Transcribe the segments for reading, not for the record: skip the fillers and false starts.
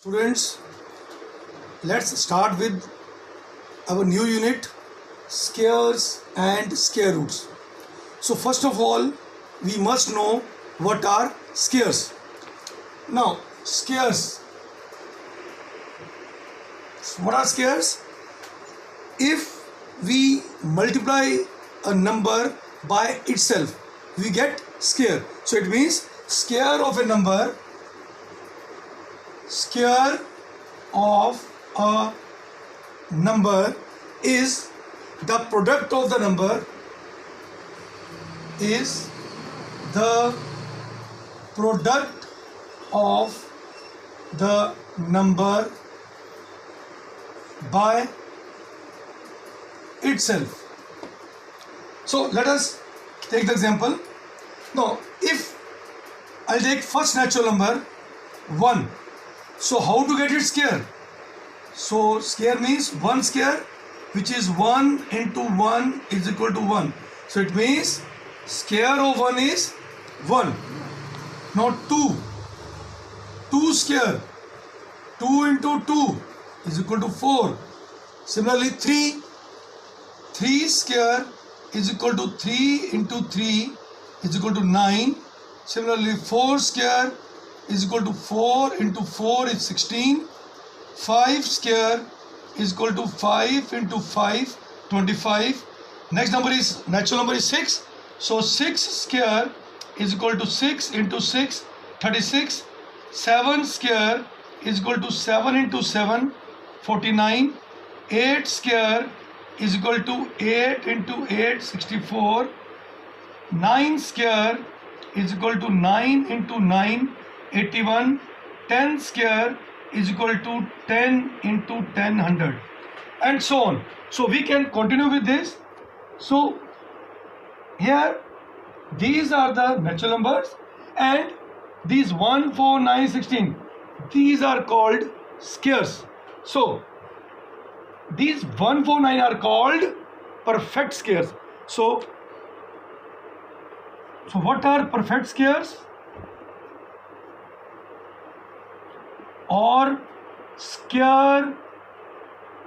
Students, let's start with our new unit, squares and square roots. So first of all, we must know what are squares. Now, squares. What are squares? If we multiply a number by itself, we get square. So it means square of a number is the product of the number by itself. So let us take the example. Now if I'll take first natural number 1. So how to get it square? So square means 1 square, which is 1 into 1 is equal to 1. So it means square of 1 is 1. Now 2 square, 2 into 2 is equal to 4. Similarly 3 square is equal to 3 into 3 is equal to 9. Similarly 4 square is equal to 4 into 4 is 16. 5 square is equal to 5 into 5, 25. Next number is, natural number is 6. So 6 square is equal to 6 into 6, 36. 7 square is equal to 7 into 7, 49. 8 square is equal to 8 into 8, 64. 9 square is equal to 9 into 9, 81. 10 square is equal to 10 into 10, 100, and so on. So we can continue with this. So here these are the natural numbers, and these 1, 4, 9, 16, these are called squares. So these 1, 4, 9 are called perfect squares. So what are perfect squares or square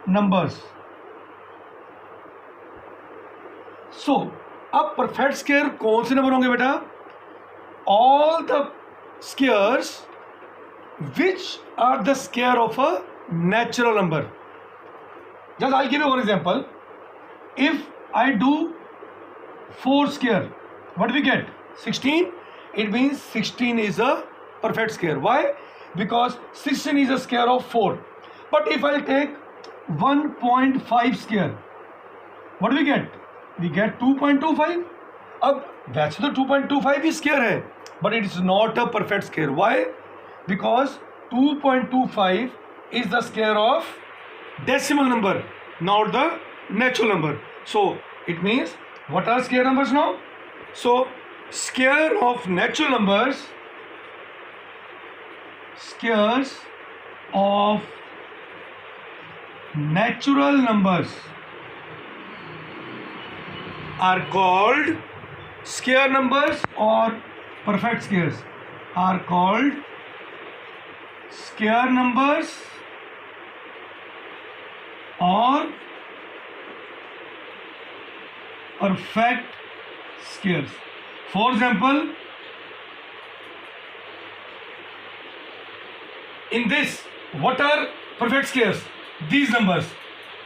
numbers? So अब perfect square कौन से number होंगे बेटा? All the squares which are the square of a natural number. Just I'll give you one example. If I do 4 square, what do we get? 16. It means 16 is a perfect square. Why? Because 16 is a square of 4. But if I take 1.5 square, what do we get? We get 2.25. अब वैसे तो 2.25 ही square है, but it is not a perfect square. Why? Because 2.25 is the square of decimal number, not the natural number. So it means what are square numbers now? So square of natural numbers, squares of natural numbers are called square numbers, or perfect squares are called square numbers or perfect squares. For example, in this, what are perfect squares? These numbers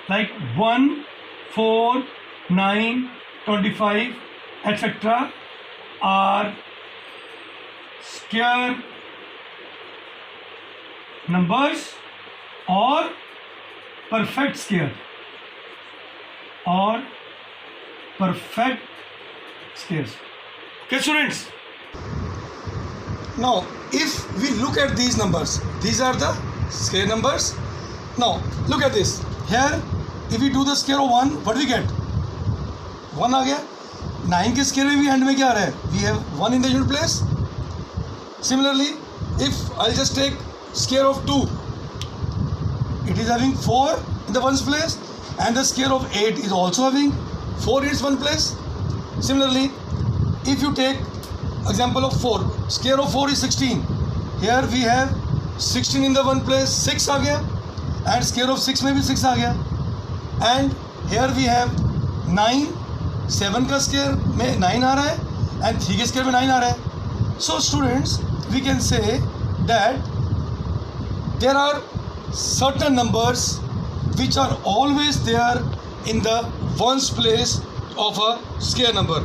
like 1, 4, 9, 25, etc. are square numbers or perfect square or perfect squares. Okay, students? Now, if we look at these numbers, these are the square numbers. Now, look at this. Here, if we do the square of 1, what do we get? 1 आ गया. 9 के square में भी and में क्या आ रहा है? We have 1 in the unit place. Similarly, if I'll just take square of 2, it is having 4 in the ones place, and the square of 8 is also having 4 in its one place. Similarly, if you take example of 4, square of 4 is 16. Here we have 16 in the one place 6 आ गया, and square of 6 में भी 6 आ गया, and here we have 9, 7 का square में 9 आ रहा है, and 3 के स्क्वायर में 9 आ रहा है. So students, we can say that there are certain numbers which are always there in the ones place of a square number.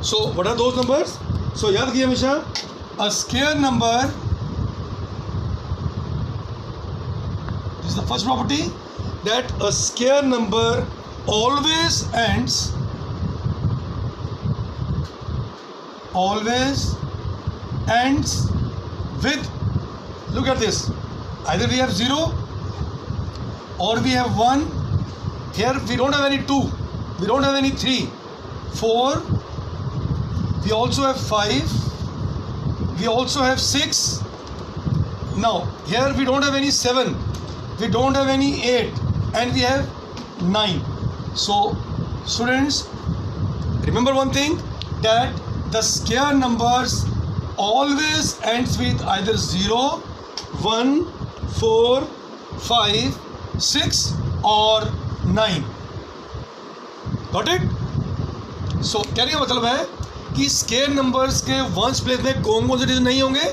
So what are those numbers? So याद रखिए हमेशा, a square number, this is the first property, that a square number always ends with, look at this, either we have 0 or we have 1. Here we don't have any 2, we don't have any 3, 4, we also have 5, we also have 6. Now here we don't have any 7, we don't have any 8, and we have 9. So students, remember one thing, that the square numbers always ends with either 0, 1, 4, 5, 6 or 9. Got it? So कहने का मतलब है कि square numbers के ones place में कौन कौन से डिजिट नहीं होंगे?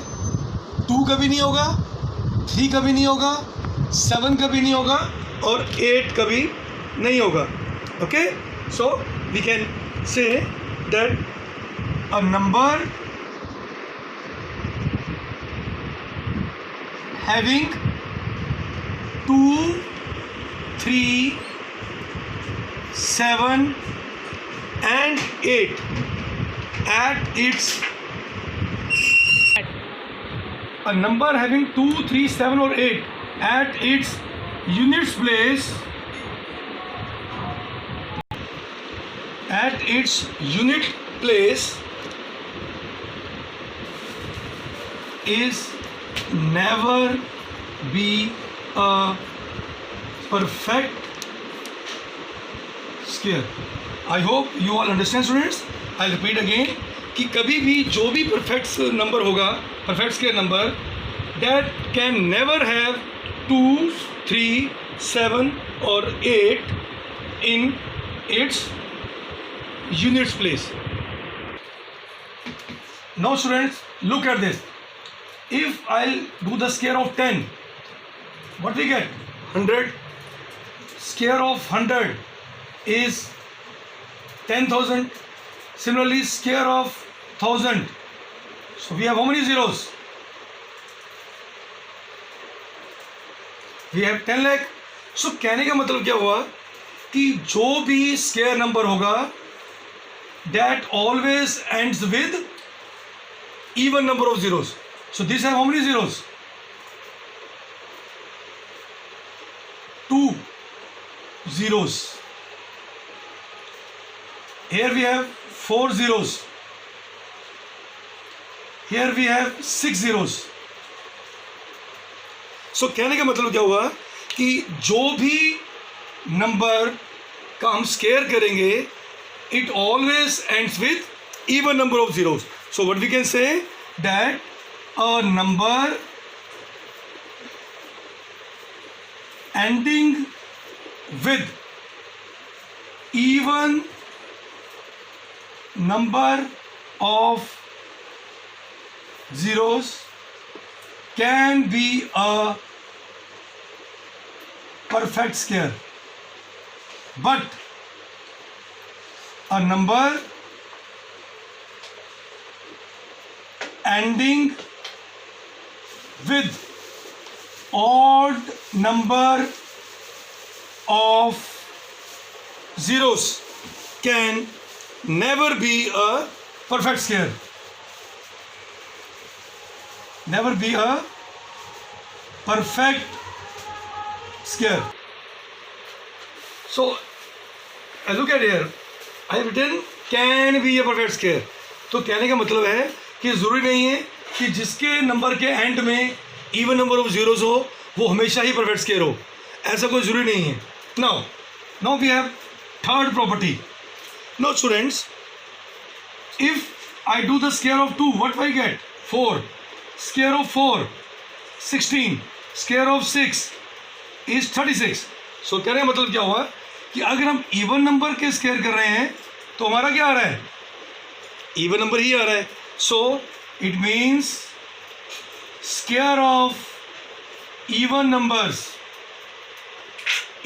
2 कभी नहीं होगा, 3 कभी नहीं होगा, 7 कभी नहीं होगा, और 8 कभी नहीं होगा. Okay, so we can say that a number having 2, 3, 7 and 8 at its, a number having 2, 3, 7 or 8 at its units place, at its unit place is never be a perfect square. I hope you all understand students. I'll repeat again कि कभी भी जो भी perfect number होगा, perfect square number, that can never have 2, 3, 7 or 8 in its units place. Now students, look at this. If I'll do the square of 10, what we get? 100. Square of 100 is 10,000. Similarly, square of 1000. So we have how many zeros? We have 10 lakh. So कहने का मतलब क्या हुआ कि जो भी square number होगा, that always ends with even number of zeros. So these have how many zeros? 2 zeros. Here we have 4 zeros. Here we have 6 zeros. So कहने का मतलब क्या हुआ कि जो भी नंबर का हम स्क्वायर करेंगे, it always ends with even number of zeros. So what we can say, that a number ending with even number of zeros can be a perfect square, but a number ending with odd number of zeros can never be a perfect square. Never be a perfect square. So look at here, I have written can be a perfect square. तो कहने का मतलब है कि ज़रूरी नहीं है कि जिसके नंबर के एंड में इवन नंबर ऑफ जीरोस हो वो हमेशा ही परफेक्ट स्क्वायर हो, ऐसा कोई ज़रूरी नहीं है. Now we have third property. Now students, if I do the square of 2, what I get? 4. Square of 4, 16. Square of 6 is 36. So कहने का मतलब क्या हुआ कि अगर हम इवन नंबर के स्क्वायर कर रहे हैं तो हमारा क्या आ रहा है, इवन नंबर ही आ रहा है. So it means square of even numbers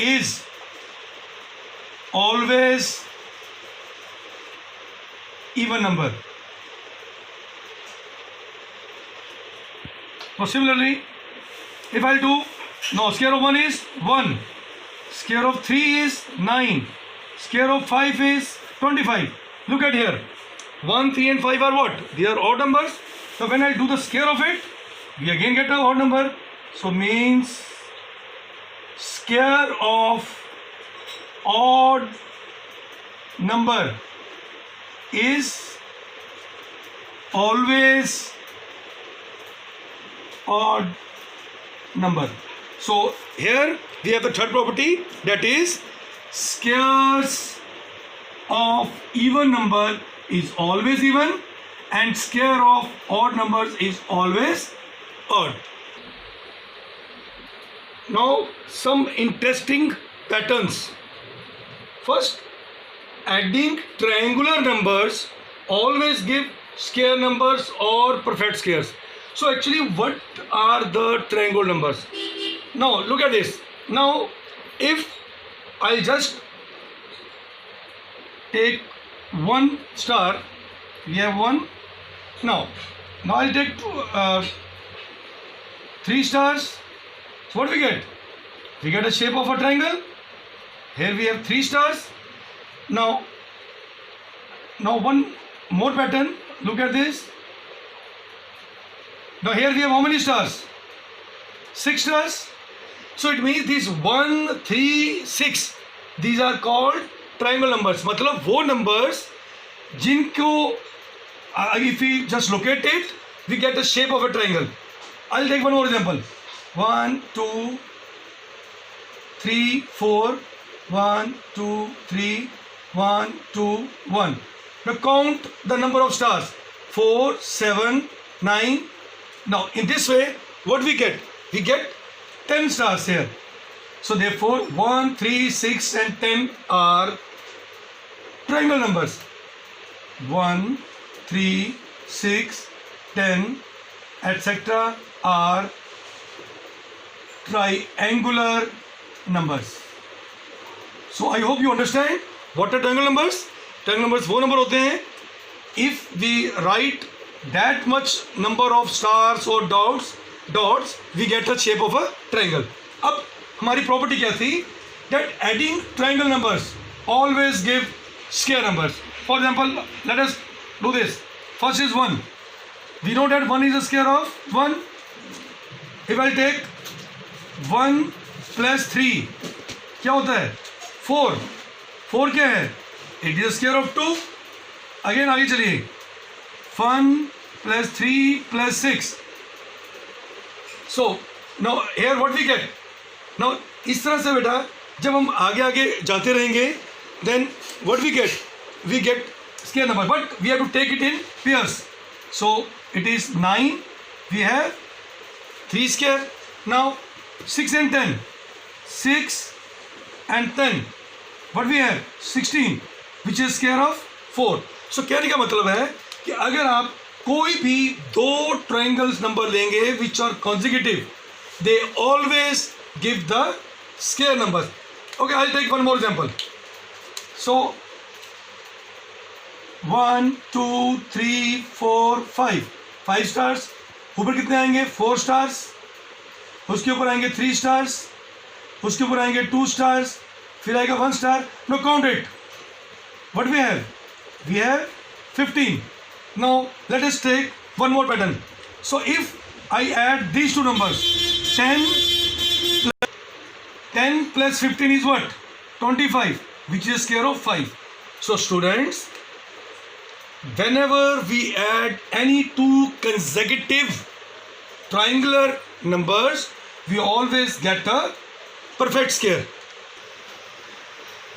is always even number. So similarly, if I do, no, square of 1 is 1, square of 3 is 9, square of 5 is 25. Look at here, 1, 3 and 5 are what? They are odd numbers. So when I do the square of it, we again get an odd number. So means square of odd number is always odd number. So here we have the third property, that is squares of even number is always even and square of odd numbers is always odd. Now some interesting patterns. First, adding triangular numbers always give square numbers or perfect squares. So actually what are the triangular numbers? Now look at this. Now if I just take one star, we have one. Now I'll take three stars. So what we get? We get a shape of a triangle. Here we have 3 stars. Now one more pattern. Look at this. Now here we have how many stars? 6 stars. So it means these 1, 3, 6. These are called triangle numbers. मतलब वो numbers जिनको if we just locate it, we get the shape of a triangle. I'll take one more example. 1, 2, 3, 4. 1, 2, 3, 1, 2, 1. Now count the number of stars. 4, 7, 9. Now in this way, what we get? We get 10 stars here. So therefore 1, 3, 6 and 10 are triangle numbers. 1, 3, 6, 10 etc. are triangular numbers. So I hope you understand what are triangle numbers. Triangle numbers वो number होते हैं if we write that much number of stars or dots we get the shape of a triangle. अब हमारी property क्या थी? That adding triangle numbers always give square numbers. For example, let us do this. First is 1. We know that 1 is a square of 1. If I take 1 plus 3 क्या होता है? 4. 4 क्या है? It is square of 2. Again आगे चलिए. 1 plus 3 plus 6. So now here what we get? Now इस तरह से बेटा जब हम आगे आगे जाते रहेंगे then what we get? We get square number, but we have to take it in pairs. So it is 9. We have 3 square. Now 6 and 10. 6 and 10. What we have? 16, which is square of 4. So कहने का मतलब है कि अगर आप कोई भी दो triangles number लेंगे which are consecutive, they always give the square numbers. Okay, I'll take one more example. So 1, 2, 3, 4, 5. 5 stars. ऊपर कितने आएंगे? 4 stars. उसके ऊपर आएंगे 3 stars. उसके ऊपर आएंगे 2 stars. फिर आएगा 1 star. Now count it. What we have? We have 15. Now let us take one more pattern. So if I add these two numbers, 10 plus 15 is what? 25, which is square of 5. So students, whenever we add any two consecutive triangular numbers, we always get a perfect square.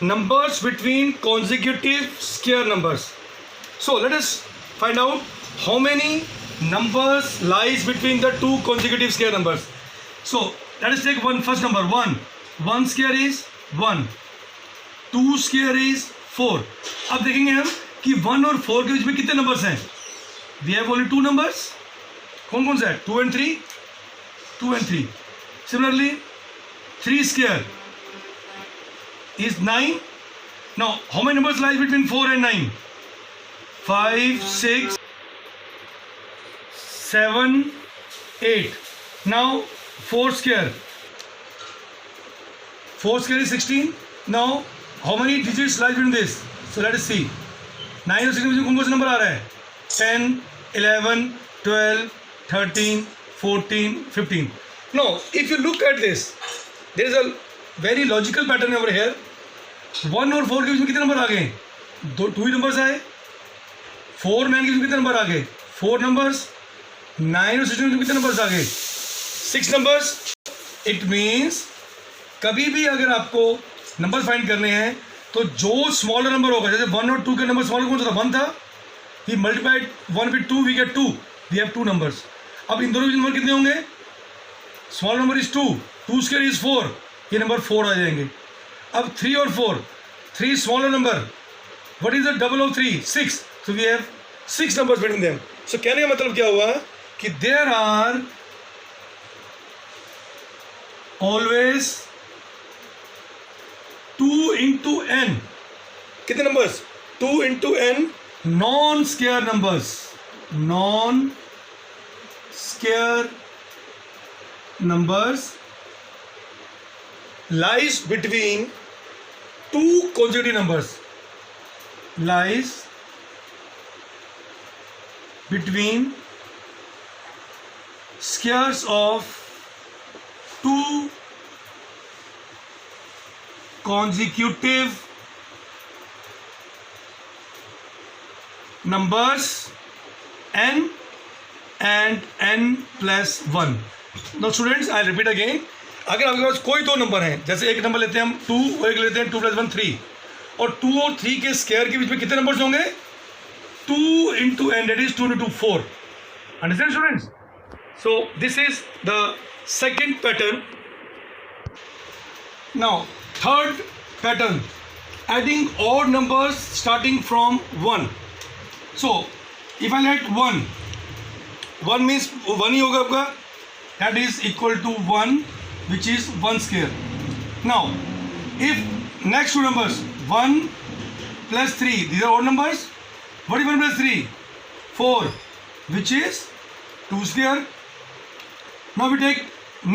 Numbers between consecutive square numbers. So let us find out how many numbers lies between the two consecutive square numbers. So Let us take first number 1. 1 square is 1. 2 square is 4. अब देखेंगे हम कि 1 और 4 के बीच में कितने numbers हैं. We have only 2 numbers. कौन कौन सा है? 2 and 3. 2 and 3. Similarly, 3 square is 9. Now, how many numbers lies between 4 and 9? 5, 6, 7, 8. Now, 4 square. 4 square is 16. Now, how many digits lies between this? So, let us see. 9 और 16 में कौन कौन सा number आ रहा है? 10, 11, 12, 13, 14, 15. Now, if you look at this, there is a very logical pattern over here. 1 और 4 के बीच में कितने नंबर आ गए? 2 ही नंबर्स आए. 4, 9 के बीच में कितने नंबर आ गए? 4 नंबर्स. 9 और 16 के बीच में कितने नंबर्स आ गए? 6 नंबर्स. इट मीन्स कभी भी अगर आपको नंबर फाइंड करने हैं तो जो स्मॉलर नंबर होगा, जैसे 1 और 2 के नंबर स्मॉलर कौन सा था? 1 था. He multiplied 1 with 2, we get 2. We have 2 numbers. अब इन दोनों के नंबर कितने होंगे? Small number is 2, 2 square is 4, ये नंबर 4 आ जाएंगे. अब 3 और 4, 3 smaller number. What is the double of 3? 6. So we have 6 numbers between them. So कहने का मतलब क्या हुआ कि there are always 2 into n. कितने numbers? 2 into n non square numbers. Non square numbers lies between 2 consecutive numbers. Lies between squares of 2 consecutive numbers n and n plus 1. Now students, I'll repeat again. अगर आपके पास कोई 2 number हैं, जैसे एक number लेते हैं हम 2 और एक लेते हैं 2 + 1 3, और 2 और 3 के स्क्वायर के बीच में कितने नंबर्स होंगे? 2 into n, that is 2 into 4. Understand students? So this is the second pattern. Now third pattern, adding odd numbers starting from 1. So if I let 1 means 1 ही होगा आपका, that is equal to 1, which is 1 square. Now if next 2 numbers 1 plus 3, these are odd numbers. What is 1 plus 3? 4, which is 2 square. Now we take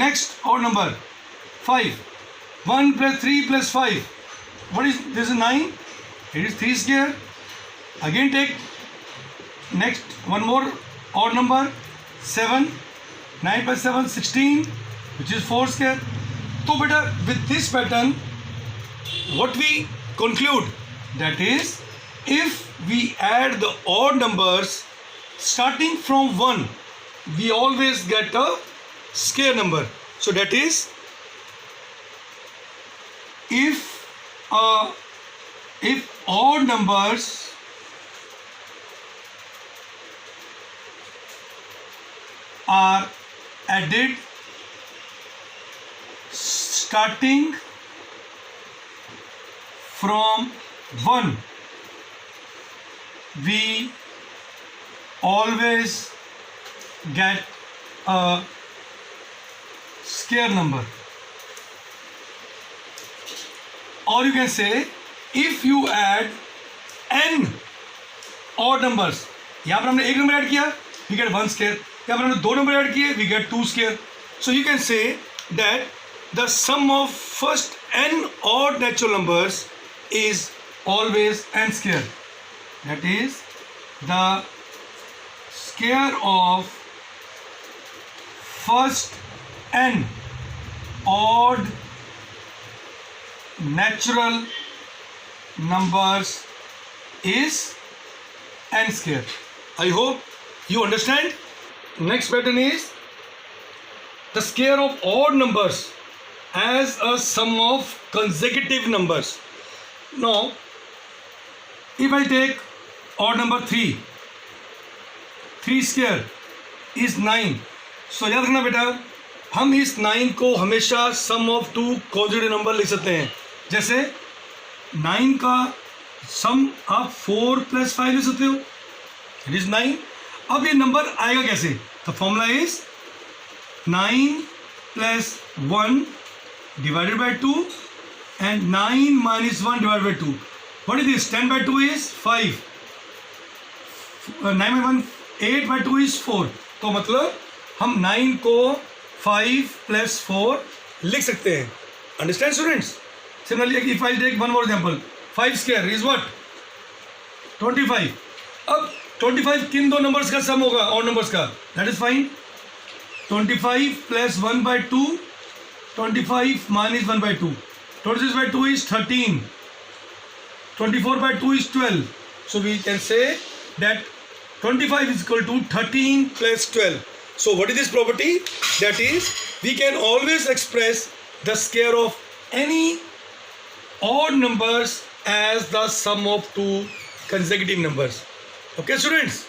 next odd number 5. 1 plus 3 plus 5, what is this? Is 9. It is 3 square. Again take next one more odd number 7. 9 plus 7, 16, which is 4 square. So beta, with this pattern, what we conclude, that is, if we add the odd numbers starting from 1, we always get a square number. So that is, if odd numbers are added starting from 1, we always get a square number. Or you can say, if you add n odd numbers, यहाँ पर हमने एक number add किया, we get 1 square. यहाँ पर हमने 2 number add किए, we get 2 square. So you can say that the sum of first n odd natural numbers is always n square. That is, the square of first n odd natural numbers is n square. I hope you understand. Next pattern is the square of odd numbers as a sum of consecutive numbers. Now, if I take odd number 3, 3 square is 9. So याद रखना बेटा, हम इस 9 को हमेशा सम of to positive number लिख सकते हैं। जैसे 9 का सम आप 4 + 5 लिख सकते हो, इट इज 9। अब ये नंबर आएगा कैसे? The formula is 9 + 1 divided by 2 and 9 - 1 divided by 2. What is this? 10 by 2 is 5. 9 by 1 8 by 2 is 4. तो मतलब हम 9 को 5 + 4 लिख सकते हैं। Understand students? Similarly, if I take one more example, 5 square is what? 25. अब 25 किन दो नंबर्स का सम होगा? और नंबर्स का, that is fine. 25 + 1 by 2, 25 - 1 by 2. 26 by 2 is 13. 24 by 2 is 12. So we can say that 25 is equal to 13 + 12. So what is this property? That is, we can always express the square of any odd numbers as the sum of two consecutive numbers. Okay students?